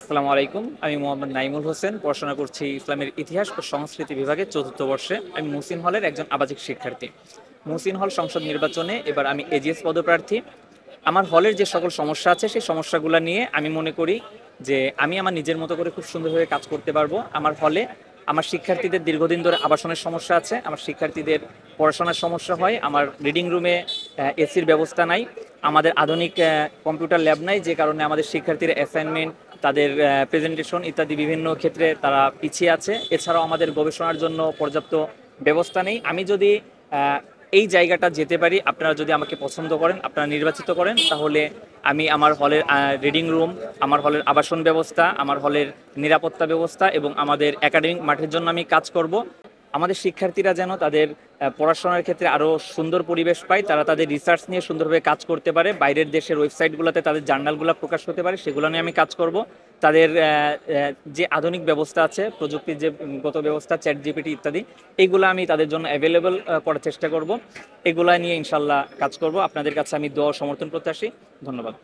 আসসালামু আলাইকুম। আমি মোহাম্মদ নাইমুল হোসেন। পড়াশোনা করছি ইসলামের ইতিহাস ও সংস্কৃতি বিভাগে ৪র্থ বর্ষে। আমি মুহসিন হলের একজন আবাসিক শিক্ষার্থী। মুহসিন হল সংসদ নির্বাচনে এবার আমি এজিএস পদপ্রার্থী। আমার হলের যে সকল সমস্যা আছে সেই সমস্যাগুলো নিয়ে আমি মনে করি যে আমি আমার নিজের মতো করে খুব সুন্দরভাবে কাজ করতে পারবো। আমার হলে আমার শিক্ষার্থীদের দীর্ঘদিন ধরে আবাসনের সমস্যা আছে, আমার শিক্ষার্থীদের পড়াশোনার সমস্যা হয়, আমার রিডিং রুমে এসির ব্যবস্থা নাই, আমাদের আধুনিক কম্পিউটার ল্যাব নাই, যে কারণে আমাদের শিক্ষার্থীরা অ্যাসাইনমেন্ট, তাদের প্রেজেন্টেশন ইত্যাদি বিভিন্ন ক্ষেত্রে তারা পিছিয়ে আছে। এছাড়াও আমাদের গবেষণার জন্য পর্যাপ্ত ব্যবস্থা নেই। আমি যদি এই জায়গাটা যেতে পারি, আপনারা যদি আমাকে পছন্দ করেন, আপনারা নির্বাচিত করেন, তাহলে আমি আমার হলের রিডিং রুম, আমার হলের আবাসন ব্যবস্থা, আমার হলের নিরাপত্তা ব্যবস্থা এবং আমাদের একাডেমিক মাঠের জন্য আমি কাজ করব। আমাদের শিক্ষার্থীরা যেন তাদের পড়াশোনার ক্ষেত্রে আরও সুন্দর পরিবেশ পায়, তারা তাদের রিসার্চ নিয়ে সুন্দরভাবে কাজ করতে পারে, বাইরের দেশের ওয়েবসাইটগুলোতে তাদের জার্নালগুলো প্রকাশ করতে পারে, সেগুলো নিয়ে আমি কাজ করব। তাদের যে আধুনিক ব্যবস্থা আছে, প্রযুক্তির যে গত ব্যবস্থা, চ্যাট জিপিটি ইত্যাদি, এগুলো আমি তাদের জন্য অ্যাভেলেবল করার চেষ্টা করব। এগুলা নিয়ে ইনশাল্লাহ কাজ করব। আপনাদের কাছে আমি দোয়া ও সমর্থন প্রত্যাশী। ধন্যবাদ।